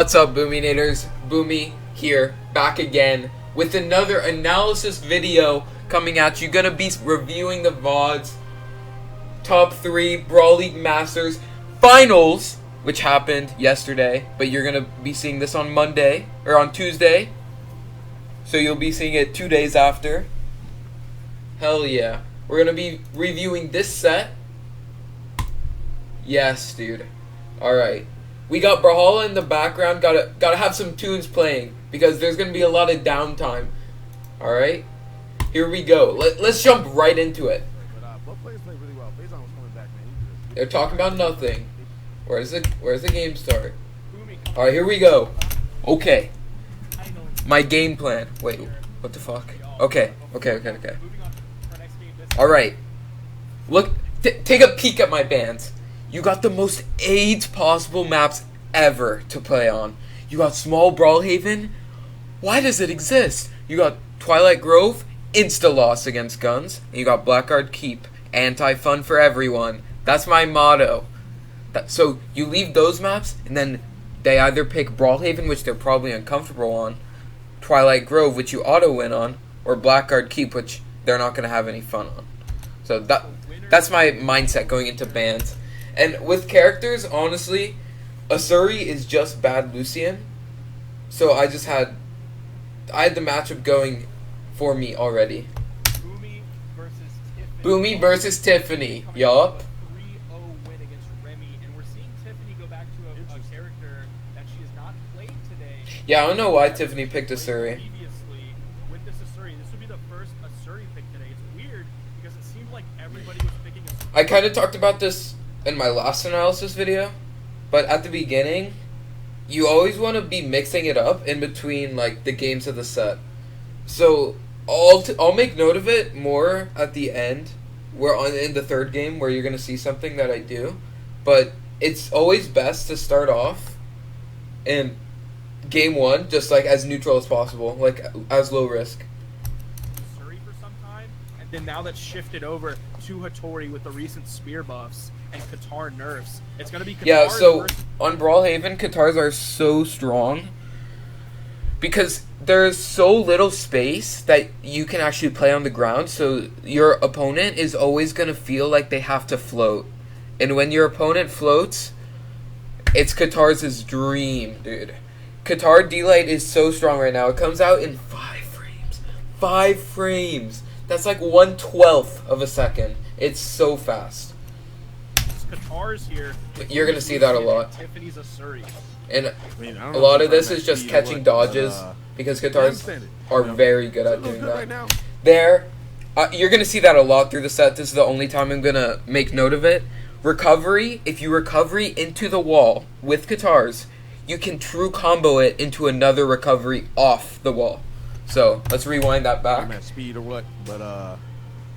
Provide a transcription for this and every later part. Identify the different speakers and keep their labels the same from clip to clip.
Speaker 1: What's up, Boominators? Boomie here, back again with another analysis video coming at you. Gonna be reviewing the VODs top 3 Brawl League Masters Finals, which happened yesterday, but you're gonna be seeing this on Monday, or on Tuesday, so you'll be seeing it 2 days after. Hell yeah. We're gonna be reviewing this set. Yes, dude. Alright. We got Brawl in the background. Gotta have some tunes playing because there's gonna be a lot of downtime. All right, here we go. Let's jump right into it. They're talking about nothing. Where's the game start? All right, here we go. Okay, my game plan. Wait, what the fuck? Okay. All right, look. Take a peek at my bands. You got the most AIDS possible maps ever to play on. You got Small Brawlhaven. Why does it exist? You got Twilight Grove, insta-loss against guns. And you got Blackguard Keep, anti-fun for everyone. That's my motto. So you leave those maps, and then they either pick Brawlhaven, which they're probably uncomfortable on, Twilight Grove, which you auto-win on, or Blackguard Keep, which they're not going to have any fun on. So that's my mindset going into bans. And with characters, honestly, Asuri is just bad Lucian. So I had the matchup going for me already. Boomie versus Tiffany. Yup.
Speaker 2: 3-0 win against Remy, and we're seeing Tiffany go back to a character that she has not played today.
Speaker 1: Yeah, I don't know why Tiffany picked Asuri.
Speaker 2: Previously, with this Asuri, this would be the first Asuri pick today. It's weird because it seemed like everybody was picking Asuri.
Speaker 1: I kind of talked about this in my last analysis video, but at the beginning, you always want to be mixing it up in between like the games of the set. So I'll make note of it more at the end, in the third game where you're gonna see something that I do. But it's always best to start off in game 1 just like as neutral as possible, like as low risk.
Speaker 2: Asuri for some time, and then now that's shifted over to Hattori with the recent spear buffs and Qatar nerfs. It's gonna be Qatar.
Speaker 1: Yeah, so on Brawlhaven, Qatars are so strong because there's so little space that you can actually play on the ground, so your opponent is always gonna feel like they have to float. And when your opponent floats, it's Qatar's dream, dude. Qatar D-Light is so strong right now. It comes out in 5 frames. 5 frames. That's like 1/12 of a second. It's so fast.
Speaker 2: Qatar's here.
Speaker 1: You're gonna see that a lot.
Speaker 2: Tiffany's Asuri.
Speaker 1: And a lot of this is just catching dodges because Qatars are very good at doing that. You're going to see that a lot through the set. This is the only time I'm going to make note of it. Recovery, if you recovery into the wall with Qatars, you can true combo it into another recovery off the wall. So, let's rewind that back.
Speaker 3: I'm at speed or what, but I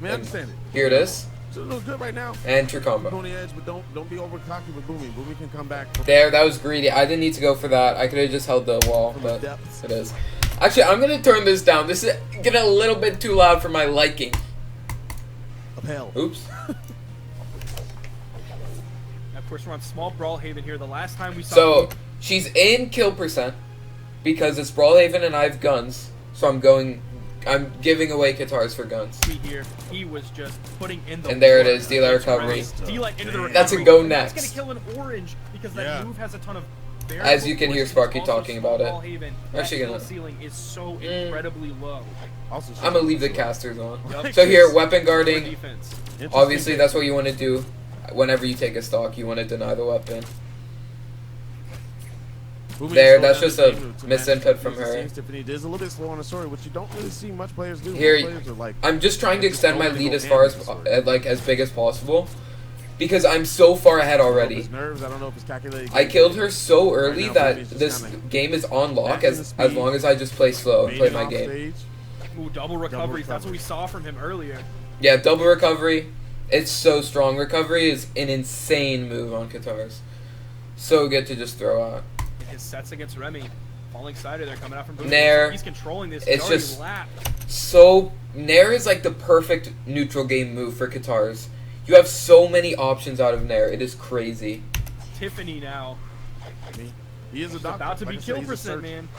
Speaker 3: understand it.
Speaker 1: Here it is.
Speaker 3: So it looks good right now.
Speaker 1: And true combo.
Speaker 3: On the edge, but don't be over cocky with Boomie. Boomie can come back.
Speaker 1: There, that was greedy. I didn't need to go for that. I could have just held the wall, but it is. Actually, I'm going to turn this down. This is getting a little bit too loud for my liking.
Speaker 3: Of hell.
Speaker 1: Oops.
Speaker 2: Of course, we're on Small Brawlhaven here. The last time we saw...
Speaker 1: So, she's in kill percent because it's Brawlhaven and I have guns. So I'm giving away Qatars for guns.
Speaker 2: Here, he was just putting in the...
Speaker 1: And there it is, D-Light recovery.
Speaker 2: D-Light into the recovery.
Speaker 1: That's a go next.
Speaker 2: It's going to kill an orange because that move has a ton of...
Speaker 1: As you can hear Sparky talking about it.
Speaker 2: Actually, the ceiling is so incredibly low.
Speaker 1: I'm going to leave the casters on. So here, weapon guarding. Obviously, that's what you want to do. Whenever you take a stock, you want to deny the weapon. There, that's just a misinput from her.
Speaker 3: Tiffany is a little bit slow on the story, which you don't really see much players do.
Speaker 1: Here, I'm just trying to extend my lead as far as, as big as possible. Because I'm so far ahead already. I killed her so early that this game is on lock as long as I just play slow and play my game.
Speaker 2: Ooh, double recoveries. That's what we saw from him earlier.
Speaker 1: Yeah, double recovery. It's so strong. Recovery is an insane move on Qatars. So good to just throw out.
Speaker 2: His sets against Remy. Falling sider there coming out from Boomie.
Speaker 1: Nair.
Speaker 2: He's controlling this.
Speaker 1: It's just so... Nair is like the perfect neutral game move for Qatars. You have so many options out of Nair. It is crazy.
Speaker 2: Tiffany now.
Speaker 3: He is a
Speaker 2: It's
Speaker 3: doctor.
Speaker 2: about to be
Speaker 3: Like I said,
Speaker 2: kill
Speaker 3: he's a
Speaker 2: percent,
Speaker 3: surgeon.
Speaker 2: man.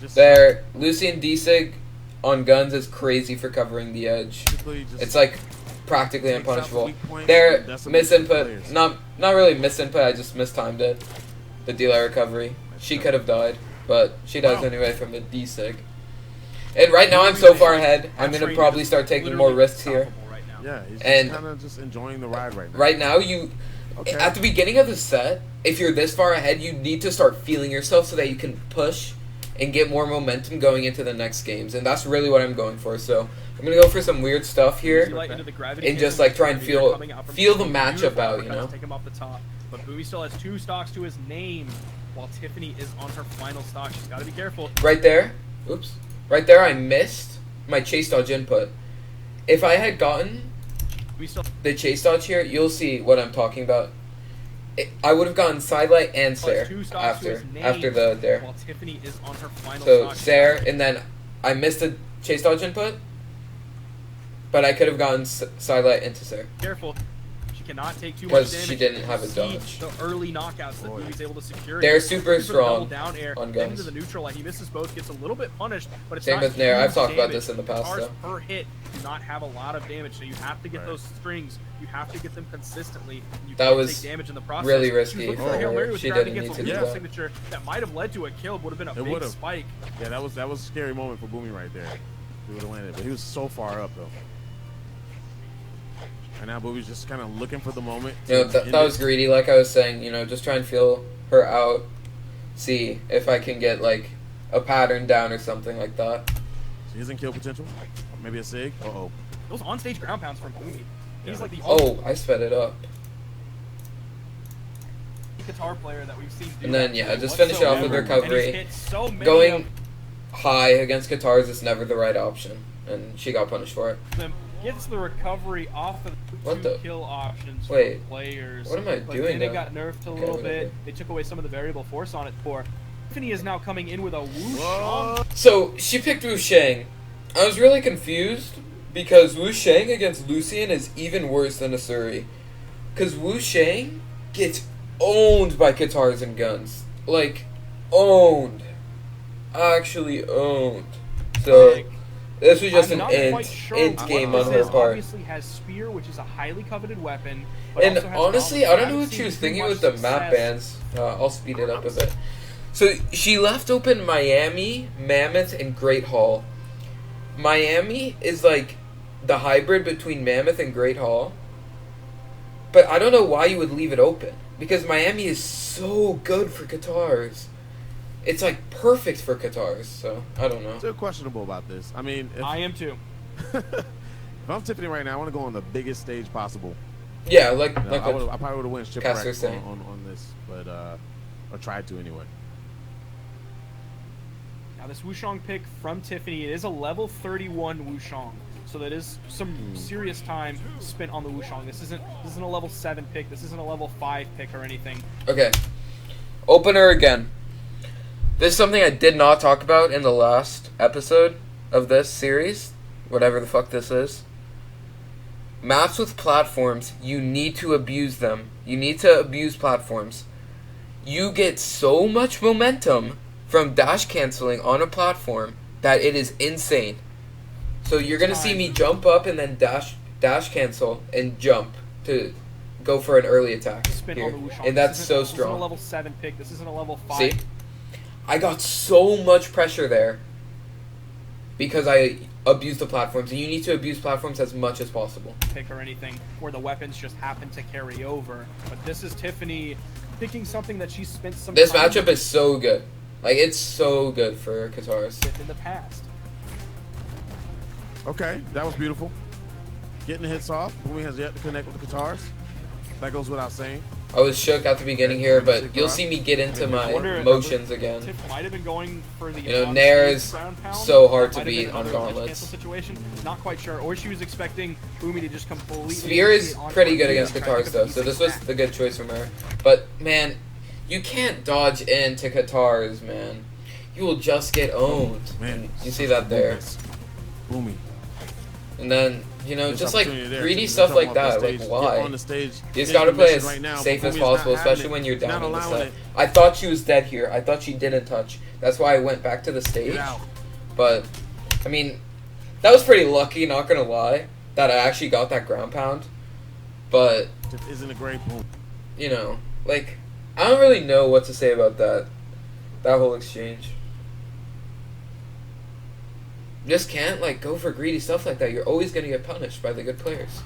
Speaker 3: Just
Speaker 1: There, Lucian D-Sig on guns is crazy for covering the edge.
Speaker 3: basically just
Speaker 1: It's like practically
Speaker 3: takes out the
Speaker 1: unpunishable.
Speaker 3: weak point
Speaker 1: There,
Speaker 3: and decimates the
Speaker 1: misinput.
Speaker 3: players.
Speaker 1: Not really misinput. I just mistimed it. The delay recovery. She could have died, but she dies
Speaker 3: Wow.
Speaker 1: anyway from the D-Sig. And right now I'm so far ahead. I'm
Speaker 2: That
Speaker 1: gonna
Speaker 2: train
Speaker 1: probably
Speaker 2: is
Speaker 1: start taking
Speaker 2: literally
Speaker 1: more risks here.
Speaker 2: unstoppable right now.
Speaker 3: Yeah, he's
Speaker 1: And-
Speaker 3: kind of just enjoying the ride right now.
Speaker 1: Right now, you
Speaker 3: Okay.
Speaker 1: at the beginning of the set, if you're this far ahead, you need to start feeling yourself so that you can push and get more momentum going into the next games. And that's really what I'm going for. So I'm gonna go for some weird stuff here.
Speaker 2: Light into the gravity
Speaker 1: And just,
Speaker 2: cannon.
Speaker 1: like, try and
Speaker 2: They're
Speaker 1: feel-
Speaker 2: coming out from
Speaker 1: feel the
Speaker 2: behind.
Speaker 1: matchup
Speaker 2: Beautiful
Speaker 1: out, you
Speaker 2: uppercuts
Speaker 1: know?
Speaker 2: to take him off the top. But Boomie still has 2 stocks to his name, while Tiffany is on her final stock. She's got to be careful.
Speaker 1: Right there, oops, right there, I missed my chase dodge input. If I had gotten
Speaker 2: We still
Speaker 1: the chase dodge here, you'll see what I'm talking about. I would have gotten sidelight and
Speaker 2: still has
Speaker 1: Sair
Speaker 2: 2 stocks to his
Speaker 1: after
Speaker 2: name,
Speaker 1: the there.
Speaker 2: while Tiffany is on her final
Speaker 1: So
Speaker 2: stock.
Speaker 1: Sair, and then I missed the chase dodge input, but I could have gotten sidelight into Sair.
Speaker 2: Careful. She cannot take too much
Speaker 1: Because
Speaker 2: damage.
Speaker 1: she didn't have a
Speaker 2: See
Speaker 1: dodge.
Speaker 2: The early knockouts that
Speaker 3: Boy.
Speaker 2: Boomie's able to secure.
Speaker 1: They're
Speaker 2: here.
Speaker 1: super
Speaker 2: Super double
Speaker 1: strong
Speaker 2: down air
Speaker 1: on
Speaker 2: then
Speaker 1: guns.
Speaker 2: into the neutral line. He misses both, gets a little bit punished, but it's
Speaker 1: Same
Speaker 2: not
Speaker 1: with Nair. I've
Speaker 2: huge
Speaker 1: talked about
Speaker 2: damage.
Speaker 1: this in the past,
Speaker 2: Guitars
Speaker 1: though.
Speaker 2: per hit do not have a lot of damage, so you have to get
Speaker 3: Right.
Speaker 2: those strings. You have to get them consistently. And you
Speaker 1: That
Speaker 2: can't
Speaker 1: was
Speaker 2: take damage in the process.
Speaker 1: really
Speaker 2: She was
Speaker 1: risky
Speaker 2: looking
Speaker 3: for
Speaker 2: a Hail
Speaker 3: her.
Speaker 2: Mary with
Speaker 1: She
Speaker 2: gravity
Speaker 1: didn't
Speaker 2: against
Speaker 1: need
Speaker 2: a
Speaker 1: to do
Speaker 2: lethal
Speaker 1: that.
Speaker 2: signature that might have led to a kill. Would have been a
Speaker 3: It
Speaker 2: big
Speaker 3: would've.
Speaker 2: spike.
Speaker 3: Yeah, that was a scary moment for Boomie right there. He would have landed, but he was so far up though. And now Boomie's just kind of looking for the moment.
Speaker 1: You know,
Speaker 3: to end
Speaker 1: that was
Speaker 3: it.
Speaker 1: greedy, like I was saying, just try and feel her out, see if I can get, like, a pattern down or something like that.
Speaker 3: She isn't kill potential. Maybe a sig. Uh-oh.
Speaker 2: Those onstage ground pounds from Boomie. He's
Speaker 3: Yeah.
Speaker 2: like the
Speaker 1: Oh, I sped it up.
Speaker 2: only guitar player that we've seen do
Speaker 1: And then,
Speaker 2: that
Speaker 1: yeah, just finish it off with
Speaker 2: whatsoever.
Speaker 1: recovery.
Speaker 2: And he's hit so many
Speaker 1: Going
Speaker 2: of
Speaker 1: high against guitars is never the right option, and she got punished for it.
Speaker 2: them. Gets the recovery off of
Speaker 1: What
Speaker 2: the
Speaker 1: the-
Speaker 2: 2 kill options
Speaker 1: Wait,
Speaker 2: for players.
Speaker 1: what am I
Speaker 2: but
Speaker 1: doing
Speaker 2: then it
Speaker 1: now?
Speaker 2: got nerfed a
Speaker 1: Okay,
Speaker 2: little
Speaker 1: whatever.
Speaker 2: bit. They took away some of the variable force on it for. Tiffany is now coming in with a whoosh.
Speaker 3: Whoa.
Speaker 1: So, she picked Wu Shang. I was really confused, because Wu Shang against Lucian is even worse than Asuri. Because Wu Shang gets owned by guitars and guns. Like, owned. Actually owned. So,
Speaker 2: Like,
Speaker 1: this was just
Speaker 2: I'm
Speaker 1: an
Speaker 2: not quite sure
Speaker 1: int
Speaker 2: what
Speaker 1: game
Speaker 2: this
Speaker 1: on her
Speaker 2: is.
Speaker 1: part.
Speaker 2: Obviously has Spear, which is a highly coveted weapon. But
Speaker 1: And
Speaker 2: also has
Speaker 1: honestly,
Speaker 2: Gauntlet.
Speaker 1: I don't know
Speaker 2: haven't
Speaker 1: what she
Speaker 2: seen
Speaker 1: was
Speaker 2: too
Speaker 1: thinking
Speaker 2: much
Speaker 1: with the map
Speaker 2: success.
Speaker 1: bans. I'll speed it up a bit. So she left open Miami, Mammoth, and Great Hall. Miami is like the hybrid between Mammoth and Great Hall. But I don't know why you would leave it open. Because Miami is so good for guitars. It's like perfect for guitars, so I don't know.
Speaker 3: Still questionable about this. I mean, if,
Speaker 2: I am too.
Speaker 3: if I'm Tiffany right now, I want to go on the biggest stage possible.
Speaker 1: Yeah, like
Speaker 3: You know,
Speaker 1: like
Speaker 3: I
Speaker 1: what,
Speaker 3: probably would have won
Speaker 1: Caster
Speaker 3: shipwreck
Speaker 1: saying.
Speaker 3: on this, but or tried to anyway.
Speaker 2: Now this Wushang pick from Tiffany, it is a level 31 Wushang. So that is some serious time spent on the Wushang. This isn't a level 7 pick, this isn't a level 5 pick or anything.
Speaker 1: Okay. Opener again. This is something I did not talk about in the last episode of this series. Whatever the fuck this is. Maps with platforms, you need to abuse them. You need to abuse platforms. You get so much momentum from dash canceling on a platform that it is insane. So you're gonna see me jump up and then dash cancel and jump to go for an early attack
Speaker 2: Spin
Speaker 1: here.
Speaker 2: on the Wushang.
Speaker 1: And that's
Speaker 2: This
Speaker 1: so
Speaker 2: isn't a
Speaker 1: strong.
Speaker 2: level 7 pick, this isn't a level 5
Speaker 1: See? I got so much pressure there because I abused the platforms, and you need to abuse platforms as much as possible.
Speaker 2: pick or anything where the weapons just happen to carry over. But this is Tiffany picking something that she spent some
Speaker 1: This
Speaker 2: time
Speaker 1: matchup is so good. Like, it's so good for guitars.
Speaker 2: with in the past.
Speaker 3: Okay, that was beautiful. Getting the hits off. Boomie has yet to connect with the guitars. That goes without saying.
Speaker 1: I was shook at the beginning here, but you'll see me get into my
Speaker 2: wonder-
Speaker 1: motions again.
Speaker 2: Tiff might have been going for the
Speaker 1: Nair is
Speaker 2: ground pound.
Speaker 1: so hard
Speaker 2: Might
Speaker 1: to
Speaker 2: have been
Speaker 1: beat on
Speaker 2: another ledge
Speaker 1: gauntlets.
Speaker 2: cancel situation. Not quite sure. Or she was expecting Boomie to just completely.
Speaker 1: Spear is
Speaker 2: on
Speaker 1: pretty good
Speaker 2: Boomie
Speaker 1: against
Speaker 2: and try to
Speaker 1: guitars,
Speaker 2: pick
Speaker 1: though,
Speaker 2: up
Speaker 1: so this
Speaker 2: the
Speaker 1: was the good choice from her. But, man, you can't dodge into guitars, man. You will just get owned.
Speaker 3: Man,
Speaker 1: You see that there.
Speaker 3: Boomie.
Speaker 1: And then You know,
Speaker 3: this
Speaker 1: just like
Speaker 3: opportunity there.
Speaker 1: greedy
Speaker 3: So
Speaker 1: stuff
Speaker 3: we're
Speaker 1: like
Speaker 3: talking about
Speaker 1: that.
Speaker 3: the
Speaker 1: Like,
Speaker 3: stage,
Speaker 1: why?
Speaker 3: get on the stage,
Speaker 1: You just
Speaker 3: in
Speaker 1: gotta play
Speaker 3: position
Speaker 1: as
Speaker 3: right now,
Speaker 1: safe
Speaker 3: but
Speaker 1: as
Speaker 3: Boomie's not
Speaker 1: possible,
Speaker 3: having
Speaker 1: especially
Speaker 3: it.
Speaker 1: when you're
Speaker 3: He's not
Speaker 1: down in the
Speaker 3: allowing
Speaker 1: set.
Speaker 3: it.
Speaker 1: I thought she was dead here. I thought she didn't touch. That's why I went back to the stage.
Speaker 3: Get out.
Speaker 1: But, I mean, that was pretty lucky, not gonna lie, that I actually got that ground pound. But,
Speaker 3: Just isn't a great boom.
Speaker 1: you know, like, I don't really know what to say about that whole exchange. Just can't, like, go for greedy stuff like that. You're always gonna get punished by the good players.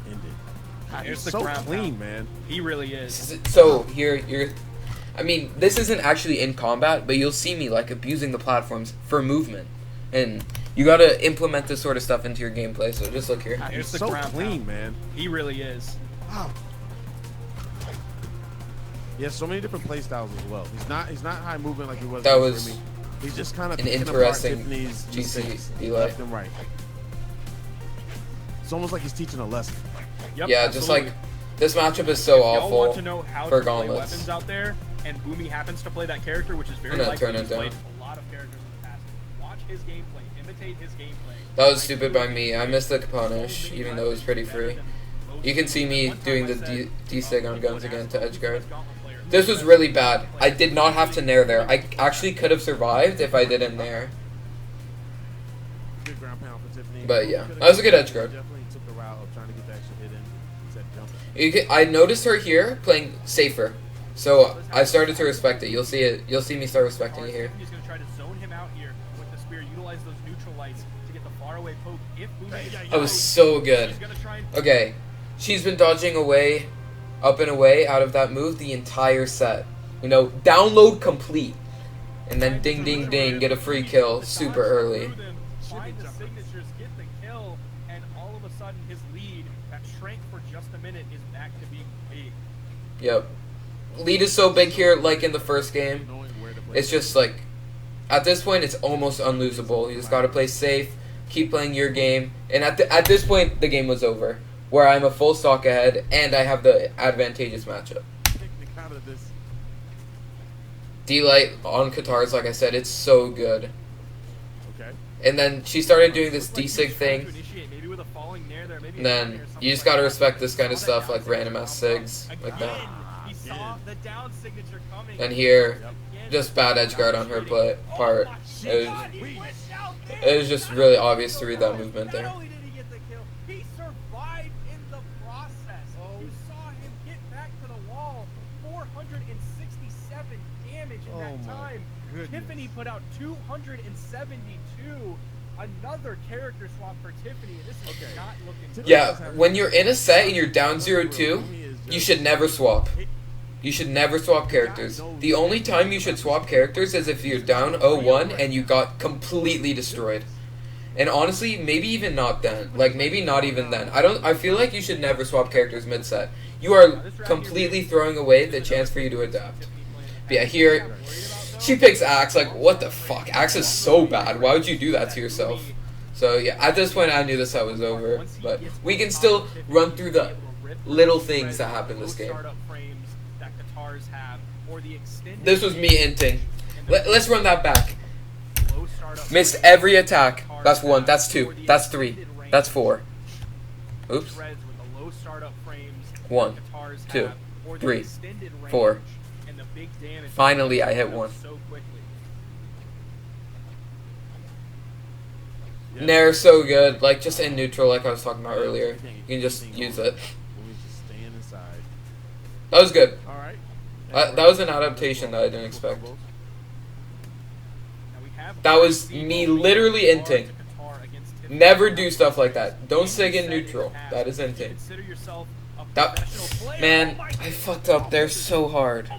Speaker 3: Ended.
Speaker 2: Here's
Speaker 3: He's
Speaker 2: the
Speaker 3: so
Speaker 2: ground
Speaker 3: clean,
Speaker 2: pound.
Speaker 3: man.
Speaker 2: He really is.
Speaker 1: So, here, I mean, this isn't actually in combat, but you'll see me, like, abusing the platforms for movement. And you gotta implement this sort of stuff into your gameplay, so just look here.
Speaker 2: Here's
Speaker 3: He's
Speaker 2: the
Speaker 3: so
Speaker 2: ground
Speaker 3: clean,
Speaker 2: pound.
Speaker 3: man.
Speaker 2: He really is.
Speaker 3: Wow. He has so many different play styles as well. He's not high movement like he was.
Speaker 1: That
Speaker 3: against
Speaker 1: was
Speaker 3: Remy. He's just kind of
Speaker 1: an
Speaker 3: picking
Speaker 1: interesting
Speaker 3: apart Tiffany's
Speaker 1: GC
Speaker 3: mistakes
Speaker 1: delay.
Speaker 3: left and right. It's almost like he's teaching a lesson.
Speaker 2: Yep,
Speaker 1: Yeah,
Speaker 2: absolutely.
Speaker 1: just like, this matchup is so
Speaker 2: If y'all want
Speaker 1: awful
Speaker 2: to know how
Speaker 1: for
Speaker 2: to play
Speaker 1: gauntlets.
Speaker 2: weapons out there, and Boomie happens to play that character, which is very
Speaker 1: I'm gonna
Speaker 2: likely.
Speaker 1: turn it
Speaker 2: He's played
Speaker 1: down.
Speaker 2: a lot of characters in the past. Watch his gameplay, imitate his gameplay.
Speaker 1: That was stupid by me. I missed the punish, even though it was pretty free. You can see me doing the D-sig on guns again to edge guard. This was really bad. I did not have to nair there. I actually could have survived if I didn't nair.
Speaker 3: Good ground pound for Tiffany.
Speaker 1: But yeah, that was a good edge guard.
Speaker 3: Definitely took the route of trying to get the extra hit in. Instead of jumping.
Speaker 1: I noticed her here playing safer, so I started to respect it. You'll see it. You'll see me start respecting it here.
Speaker 2: He's going to try to zone him out here with the spear, utilize those neutral lights to get the faraway poke. If Boomie
Speaker 1: That was so good. Okay, she's been dodging away, up and away out of that move the entire set. You know, download complete, and then ding ding ding, get a free kill super early.
Speaker 2: Find the signatures, get the kill, and all of a sudden his lead that shrank for just a minute is back to being big.
Speaker 1: Yep. Lead is so big here, like in the first game.
Speaker 3: Knowing where to play.
Speaker 1: It's just like, at this point, it's almost unlosable. You just gotta play safe, keep playing your game, and at this point, the game was over. Where I'm a full stock ahead, and I have the advantageous matchup.
Speaker 3: Technique out of this.
Speaker 1: D-Light on Katars, like I said, it's so good.
Speaker 3: Okay.
Speaker 1: And then she started doing this D-Sig thing,
Speaker 2: Maybe with a falling nair there, maybe
Speaker 1: and then you just gotta respect this kind of stuff, like random ass sigs, like that.
Speaker 2: He saw the down signature coming.
Speaker 1: And here, just bad edge guard on her part. It was just really obvious to read that movement there.
Speaker 2: Not only did he get the kill, he survived in the process. You saw him get back to the wall. 467 damage in that time. Tiffany put out 272. Another character swap for Tiffany, and this is not looking good.
Speaker 1: Yeah, when you're in a set and you're down 0-2, you should never swap. You should never swap characters. The only time you should swap characters is if you're down 0-1 and you got completely destroyed. And honestly, maybe even not then. Like, maybe not even then. I feel like you should never swap characters mid-set. You are completely throwing away the chance for you to adapt. But yeah, here, she picks Axe. Like, what the fuck? Axe is so bad. Why would you do that to yourself? So yeah, at this point, I knew this set was over. But we can still run through the little things that happen this game. This was me inting. Let's run that back. Missed every attack. That's 1. That's 2. That's 3. That's 4. Oops. 1, 2, 3, 4. Finally, I hit 1. Nair's so good. Like, just in neutral, like I was talking about earlier. You can just use it. That was good.
Speaker 3: Alright.
Speaker 1: That was an adaptation that I didn't expect. That was me literally inting. Never do stuff like that. Don't sig in neutral. That is inting. That, man, I fucked up there so hard.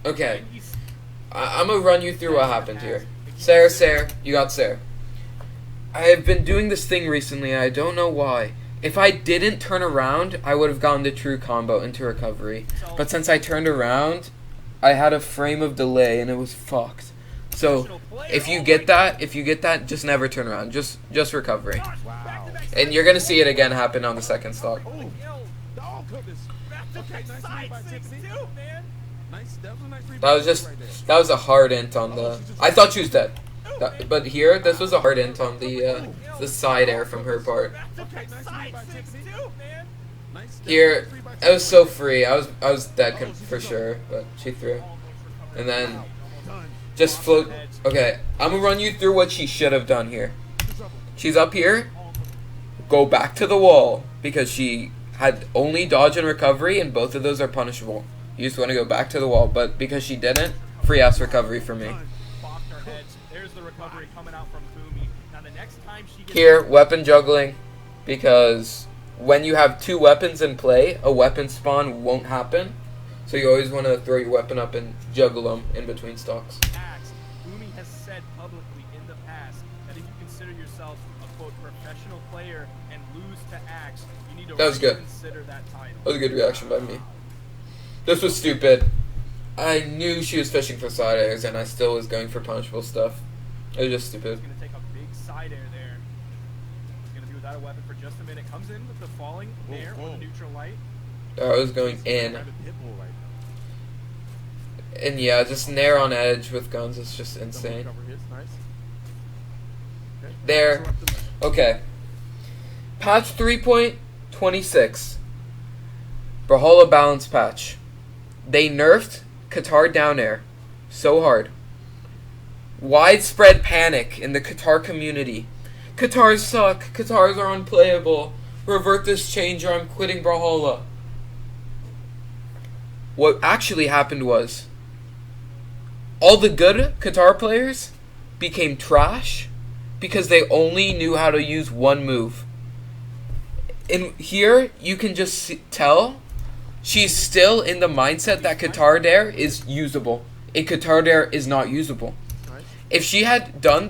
Speaker 1: Okay. I'm gonna run you through what happened here. Sarah, you got Sarah. I have been doing this thing recently, and I don't know why. If I didn't turn around, I would have gotten the true combo into recovery. But since I turned around, I had a frame of delay, and it was fucked. So, if you get that, just never turn around. Just recovery.
Speaker 3: Wow.
Speaker 1: And you're gonna see it again happen on the second stock.
Speaker 3: Oh, goodness. Okay, nice read by Tiffany. Nice. That was a nice read by
Speaker 1: That was
Speaker 3: Tiffany right there.
Speaker 1: that was a hard int on the. I thought she was dead. But here, this was a hard int on the side air from her part. Here, it was so free. I was dead for sure, but she threw. And then just float. Okay, I'm gonna run you through what she should have done here. She's up here. Go back to the wall because she had only dodge and recovery, and both of those are punishable. You just want to go back to the wall, but because she didn't, free ass recovery for me.
Speaker 2: There's the recovery coming out from Boomie. Now the next time she gets
Speaker 1: Here, weapon juggling, because when you have two weapons in play, a weapon spawn won't happen. So you always want to throw your weapon up and juggle them in between stocks.
Speaker 2: axe, Boomie has said publicly in the past that if you consider yourself a quote professional player and lose to axe, you need to
Speaker 1: That was good.
Speaker 2: reconsider that title.
Speaker 1: That was a good reaction by me. This was stupid. I knew she was fishing for side airs, and I still was going for punishable stuff. It was just stupid.
Speaker 2: He's going to take a big side air there. He's going to be without a weapon for just a minute. Comes in with the falling air on the neutral light.
Speaker 1: I was going in. And yeah, just nair on edge with guns is just insane. There. Okay. Patch 3.26. Brawlhalla balance patch. They nerfed Qatar down air so hard. Widespread panic in the Qatar community. Qatars suck. Qatars are unplayable. Revert this change or I'm quitting Brawlhalla. What actually happened was all the good Qatar players became trash because they only knew how to use one move. In here, you can just tell she's still in the mindset that Qatar Dare is usable. A Qatar Dare is not usable. If she had done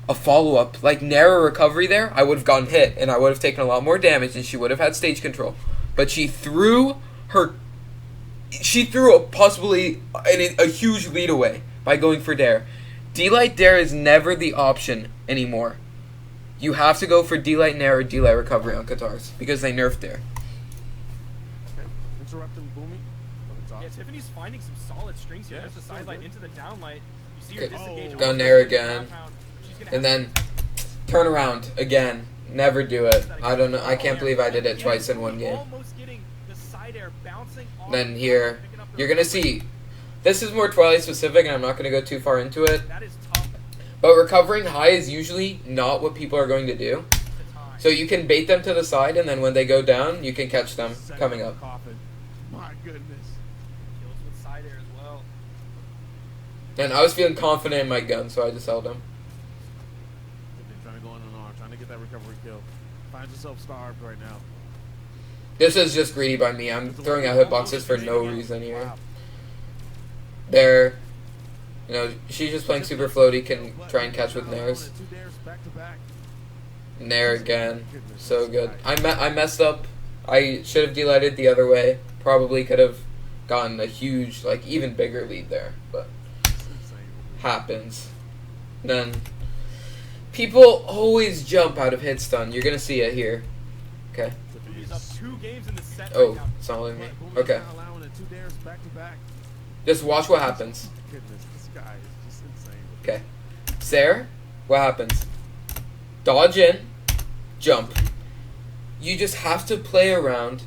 Speaker 1: a follow-up, like narrow recovery there, I would have gotten hit, and I would have taken a lot more damage, and she would have had stage control. But she threw possibly a huge lead away by going for Dare. D-Light Dare is never the option anymore. You have to go for D-Light Nair or D-Light Recovery on Qatars, because they nerfed Dare.
Speaker 3: Interrupting Boomie.
Speaker 2: Yeah, Tiffany's finding some solid strings here. There's the side light into the down light. You see her
Speaker 1: Okay.
Speaker 2: disengage.
Speaker 1: Go Nair again. And then turn around again. Never do it. I don't know. I can't believe I did it twice in one game. Then here, you're going to see, this is more Twilight specific, and I'm not going to go too far into it.
Speaker 2: That is tough.
Speaker 1: But recovering high is usually not what people are going to do. So you can bait them to the side, and then when they go down, you can catch them coming up.
Speaker 3: My goodness.
Speaker 2: Kills with side air as well.
Speaker 1: And I was feeling confident in my gun, so I just held him.
Speaker 3: Trying to go in an arm, trying to get that recovery kill. Find yourself starved right now.
Speaker 1: This is just greedy by me. I'm throwing out hitboxes for no reason here. There, you know, she's just playing super floaty, can try and catch with nairs. Nair again, so good. I messed up. I should have delighted the other way. Probably could have gotten a huge, like even bigger lead there, but happens. Then people always jump out of hit stun. You're gonna see it here. Okay.
Speaker 2: He's up 2 games in the set
Speaker 1: Oh,
Speaker 2: right now.
Speaker 1: it's not letting me. Okay. Just watch what happens.
Speaker 3: Goodness, this guy is just insane.
Speaker 1: Okay. Sarah, what happens? Dodge in, jump. You just have to play around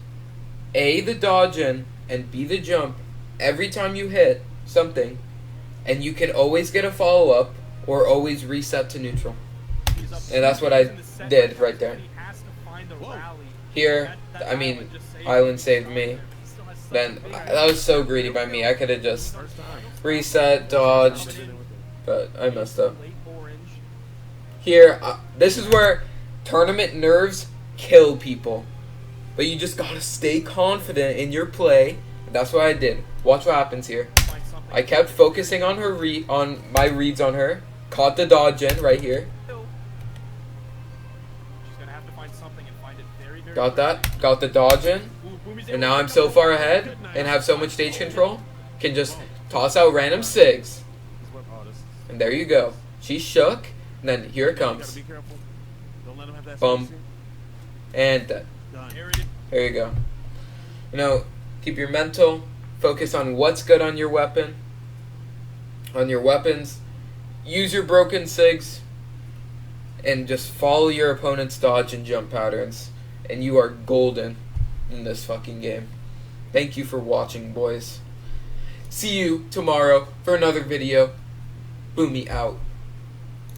Speaker 1: A, the dodge in, and B, the jump every time you hit something, and you can always get a follow-up or always reset to neutral.
Speaker 2: He's up
Speaker 1: And that's
Speaker 2: 2
Speaker 1: what I
Speaker 2: games in the set
Speaker 1: did
Speaker 2: now.
Speaker 1: right there.
Speaker 2: He has to find the rally.
Speaker 1: Here,
Speaker 2: That
Speaker 1: I mean,
Speaker 2: island just saved
Speaker 1: Island
Speaker 2: him.
Speaker 1: saved me.
Speaker 2: He still has such a
Speaker 1: Then,
Speaker 2: big
Speaker 1: that was so greedy by me. I could have just
Speaker 3: First time.
Speaker 1: reset, dodged, but I messed up.
Speaker 2: late orange.
Speaker 1: Here, this is where tournament nerves kill people. But you just gotta stay confident in your play. That's what I did. Watch what happens here.
Speaker 2: Find something.
Speaker 1: I kept focusing on her on my reads on her. Caught the dodge in right here.
Speaker 2: She's gonna have to find something and find it very, very
Speaker 1: Got that. Got the dodge in.
Speaker 2: Boomie's
Speaker 1: And now I'm so far ahead and have so much stage control. Can just toss out random SIGs.
Speaker 3: He's web artist.
Speaker 1: And there you go. She shook. And then here it
Speaker 3: You gotta
Speaker 1: comes.
Speaker 3: be careful. Don't let him have that
Speaker 1: Bum.
Speaker 3: spacing.
Speaker 1: And
Speaker 3: Done.
Speaker 1: there you go. You know, keep your mental. Focus on what's good on your weapon. On your weapons. use your broken sigs and just follow your opponent's dodge and jump patterns, and you are golden in this fucking game. Thank you for watching, boys. See you tomorrow for another video. Boomie out.